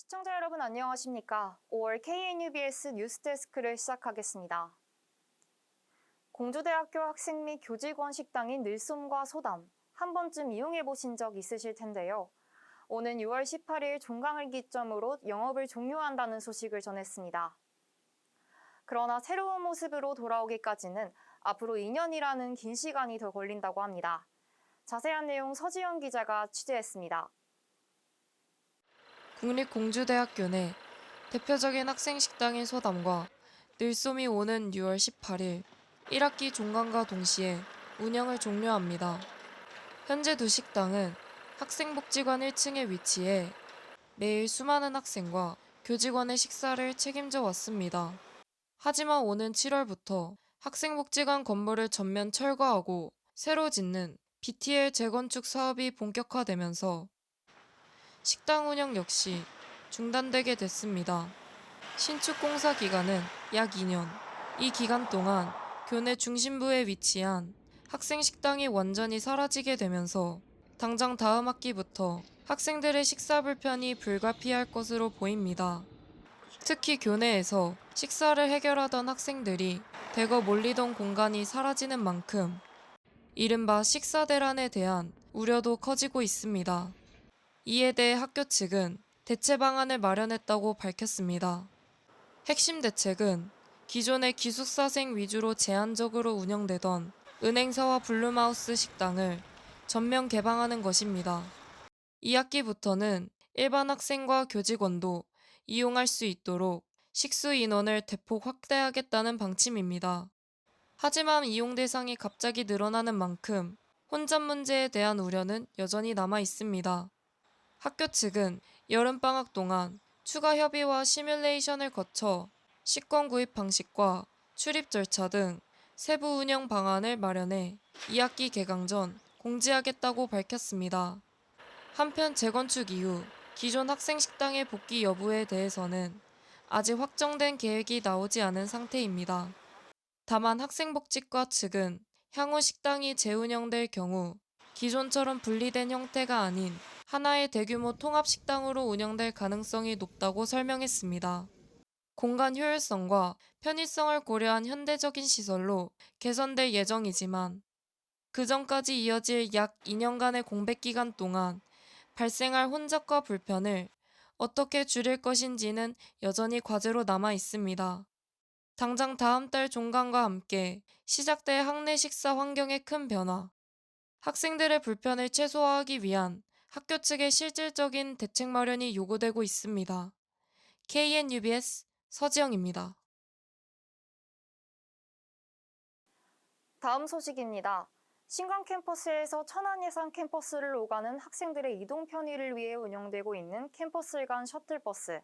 시청자 여러분 안녕하십니까? 5월 KNUBS 뉴스데스크를 시작하겠습니다. 공주대학교 학생 및 교직원 식당인 늘솜과 소담, 한 번쯤 이용해 보신 적 있으실 텐데요. 오는 6월 18일 종강을 기점으로 영업을 종료한다는 소식을 전했습니다. 그러나 새로운 모습으로 돌아오기까지는 앞으로 2년이라는 긴 시간이 더 걸린다고 합니다. 자세한 내용 서지영 기자가 취재했습니다. 국립공주대학교 내 대표적인 학생 식당인 소담과 늘솜이 오는 6월 18일 1학기 종강과 동시에 운영을 종료합니다. 현재 두 식당은 학생복지관 1층에 위치해 매일 수많은 학생과 교직원의 식사를 책임져 왔습니다. 하지만 오는 7월부터 학생복지관 건물을 전면 철거하고 새로 짓는 BTL 재건축 사업이 본격화되면서 식당 운영 역시 중단되게 됐습니다. 신축 공사 기간은 약 2년. 이 기간 동안 교내 중심부에 위치한 학생 식당이 완전히 사라지게 되면서 당장 다음 학기부터 학생들의 식사 불편이 불가피할 것으로 보입니다. 특히 교내에서 식사를 해결하던 학생들이 대거 몰리던 공간이 사라지는 만큼 이른바 식사 대란에 대한 우려도 커지고 있습니다. 이에 대해 학교 측은 대체 방안을 마련했다고 밝혔습니다. 핵심 대책은 기존의 기숙사생 위주로 제한적으로 운영되던 은행사와 블루마우스 식당을 전면 개방하는 것입니다. 2학기부터는 일반 학생과 교직원도 이용할 수 있도록 식수 인원을 대폭 확대하겠다는 방침입니다. 하지만 이용 대상이 갑자기 늘어나는 만큼 혼잡 문제에 대한 우려는 여전히 남아 있습니다. 학교 측은 여름방학 동안 추가 협의와 시뮬레이션을 거쳐 식권 구입 방식과 출입 절차 등 세부 운영 방안을 마련해 2학기 개강 전 공지하겠다고 밝혔습니다. 한편 재건축 이후 기존 학생 식당의 복귀 여부에 대해서는 아직 확정된 계획이 나오지 않은 상태입니다. 다만 학생복지과 측은 향후 식당이 재운영될 경우 기존처럼 분리된 형태가 아닌 하나의 대규모 통합식당으로 운영될 가능성이 높다고 설명했습니다. 공간 효율성과 편의성을 고려한 현대적인 시설로 개선될 예정이지만 그 전까지 이어질 약 2년간의 공백 기간 동안 발생할 혼잡과 불편을 어떻게 줄일 것인지는 여전히 과제로 남아 있습니다. 당장 다음 달 종강과 함께 시작될 학내 식사 환경의 큰 변화, 학생들의 불편을 최소화하기 위한 학교 측의 실질적인 대책 마련이 요구되고 있습니다. KNUBS 서지영입니다. 다음 소식입니다. 신광 캠퍼스에서 천안 예산 캠퍼스를 오가는 학생들의 이동 편의를 위해 운영되고 있는 캠퍼스 간 셔틀버스.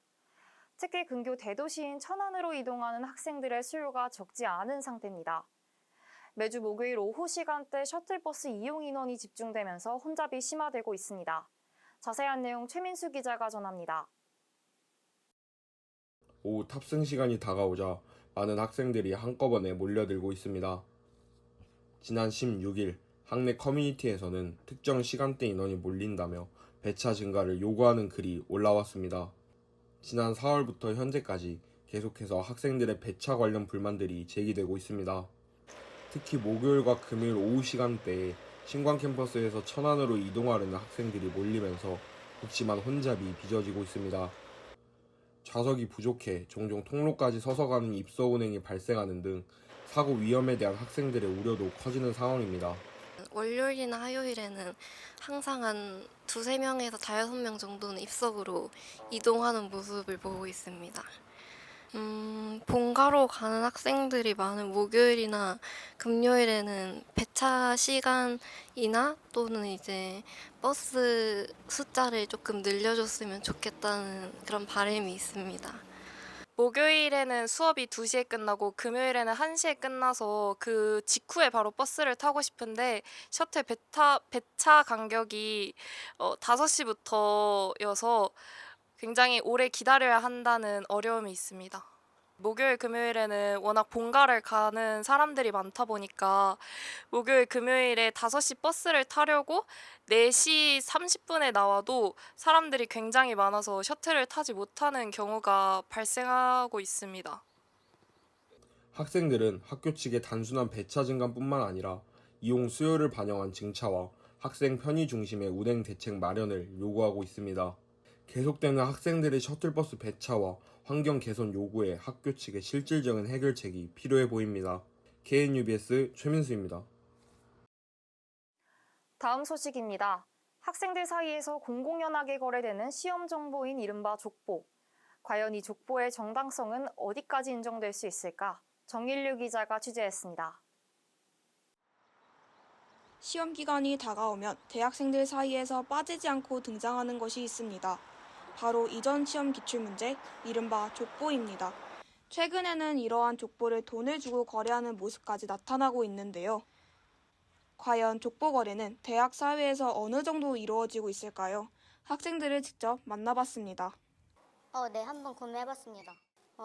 특히 근교 대도시인 천안으로 이동하는 학생들의 수요가 적지 않은 상태입니다. 매주 목요일 오후 시간대 셔틀버스 이용 인원이 집중되면서 혼잡이 심화되고 있습니다. 자세한 내용 최민수 기자가 전합니다. 오후 탑승 시간이 다가오자 많은 학생들이 한꺼번에 몰려들고 있습니다. 지난 16일 학내 커뮤니티에서는 특정 시간대 인원이 몰린다며 배차 증가를 요구하는 글이 올라왔습니다. 지난 4월부터 현재까지 계속해서 학생들의 배차 관련 불만들이 제기되고 있습니다. 특히 목요일과 금요일 오후 시간대에 신광 캠퍼스에서 천안으로 이동하려는 학생들이 몰리면서 극심한 혼잡이 빚어지고 있습니다. 좌석이 부족해 종종 통로까지 서서 가는 입서 운행이 발생하는 등 사고 위험에 대한 학생들의 우려도 커지는 상황입니다. 월요일이나 화요일에는 항상 한 두세 명에서 다여섯 명 정도는 입석으로 이동하는 모습을 보고 있습니다. 본가로 가는 학생들이 많은 목요일이나 금요일에는 배차 시간이나 또는 이제 버스 숫자를 조금 늘려줬으면 좋겠다는 그런 바람이 있습니다. 목요일에는 수업이 2시에 끝나고 금요일에는 1시에 끝나서 그 직후에 바로 버스를 타고 싶은데 셔틀 배차 간격이 5시부터여서 굉장히 오래 기다려야 한다는 어려움이 있습니다. 목요일, 금요일에는 워낙 본가를 가는 사람들이 많다 보니까 목요일, 금요일에 5시 버스를 타려고 4시 30분에 나와도 사람들이 굉장히 많아서 셔틀을 타지 못하는 경우가 발생하고 있습니다. 학생들은 학교 측의 단순한 배차 증감뿐만 아니라 이용 수요를 반영한 증차와 학생 편의 중심의 운행 대책 마련을 요구하고 있습니다. 계속되는 학생들의 셔틀버스 배차와 환경 개선 요구에 학교 측의 실질적인 해결책이 필요해 보입니다. KNUBS 최민수입니다. 다음 소식입니다. 학생들 사이에서 공공연하게 거래되는 시험 정보인 이른바 족보. 과연 이 족보의 정당성은 어디까지 인정될 수 있을까? 정일류 기자가 취재했습니다. 시험 기간이 다가오면 대학생들 사이에서 빠지지 않고 등장하는 것이 있습니다. 바로 이전 시험 기출문제, 이른바 족보입니다. 최근에는 이러한 족보를 돈을 주고 거래하는 모습까지 나타나고 있는데요. 과연 족보 거래는 대학 사회에서 어느 정도 이루어지고 있을까요? 학생들을 직접 만나봤습니다. 네, 한번 구매해봤습니다.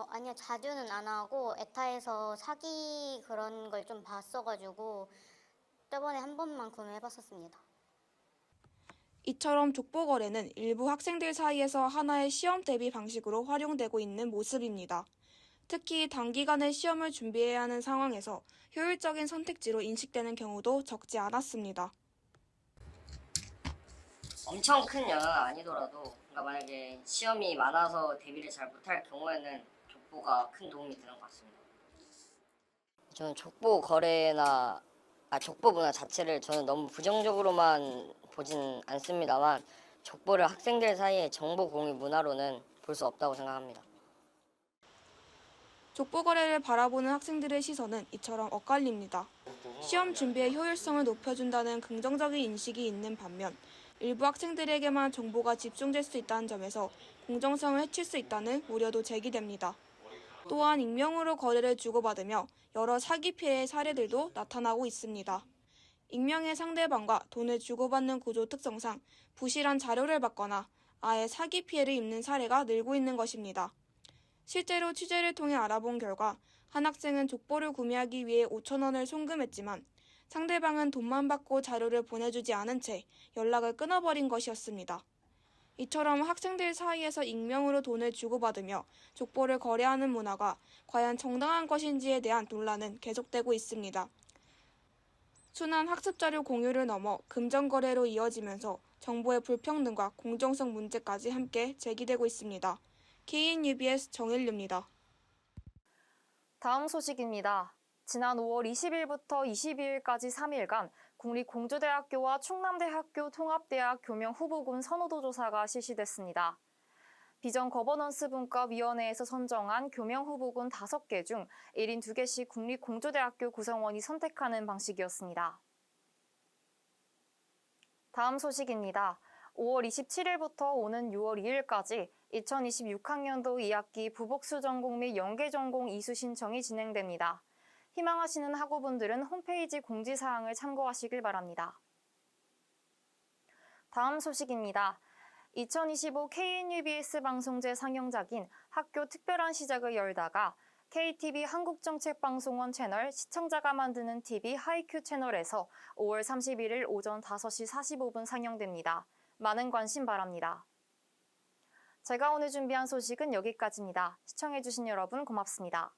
아니요, 자주는 안 하고 에타에서 사기 그런 걸 좀 봤어가지고 저번에 한 번만 구매해봤었습니다. 이처럼 족보 거래는 일부 학생들 사이에서 하나의 시험 대비 방식으로 활용되고 있는 모습입니다. 특히 단기간에 시험을 준비해야 하는 상황에서 효율적인 선택지로 인식되는 경우도 적지 않았습니다. 엄청 큰 영향은 아니더라도 그러니까 만약에 시험이 많아서 대비를 잘 못할 경우에는 족보가 큰 도움이 되는 것 같습니다. 저는 족보 거래나 족보 문화 자체를 저는 너무 부정적으로만 보진 않습니다만 족보를 학생들 사이의 정보 공유 문화로는 볼 수 없다고 생각합니다. 족보 거래를 바라보는 학생들의 시선은 이처럼 엇갈립니다. 시험 준비의 효율성을 높여준다는 긍정적인 인식이 있는 반면 일부 학생들에게만 정보가 집중될 수 있다는 점에서 공정성을 해칠 수 있다는 우려도 제기됩니다. 또한 익명으로 거래를 주고받으며 여러 사기 피해의 사례들도 나타나고 있습니다. 익명의 상대방과 돈을 주고받는 구조 특성상 부실한 자료를 받거나 아예 사기 피해를 입는 사례가 늘고 있는 것입니다. 실제로 취재를 통해 알아본 결과 한 학생은 족보를 구매하기 위해 5,000원을 송금했지만 상대방은 돈만 받고 자료를 보내주지 않은 채 연락을 끊어버린 것이었습니다. 이처럼 학생들 사이에서 익명으로 돈을 주고받으며 족보를 거래하는 문화가 과연 정당한 것인지에 대한 논란은 계속되고 있습니다. 순환 학습자료 공유를 넘어 금전거래로 이어지면서 정보의 불평등과 공정성 문제까지 함께 제기되고 있습니다. KNUBS 정일류입니다. 다음 소식입니다. 지난 5월 20일부터 22일까지 3일간 국립공주대학교와 충남대학교 통합대학 교명 후보군 선호도 조사가 실시됐습니다. 비전 거버넌스 분과위원회에서 선정한 교명 후보군 5개 중 1인 2개씩 국립공주대학교 구성원이 선택하는 방식이었습니다. 다음 소식입니다. 5월 27일부터 오는 6월 2일까지 2026학년도 2학기 부복수 전공 및 연계 전공 이수 신청이 진행됩니다. 희망하시는 학우분들은 홈페이지 공지사항을 참고하시길 바랍니다. 다음 소식입니다. 2025 KNUBS 방송제 상영작인 학교 특별한 시작을 열다가 KTV 한국정책방송원 채널 시청자가 만드는 TV 하이큐 채널에서 5월 31일 오전 5시 45분 상영됩니다. 많은 관심 바랍니다. 제가 오늘 준비한 소식은 여기까지입니다. 시청해주신 여러분 고맙습니다.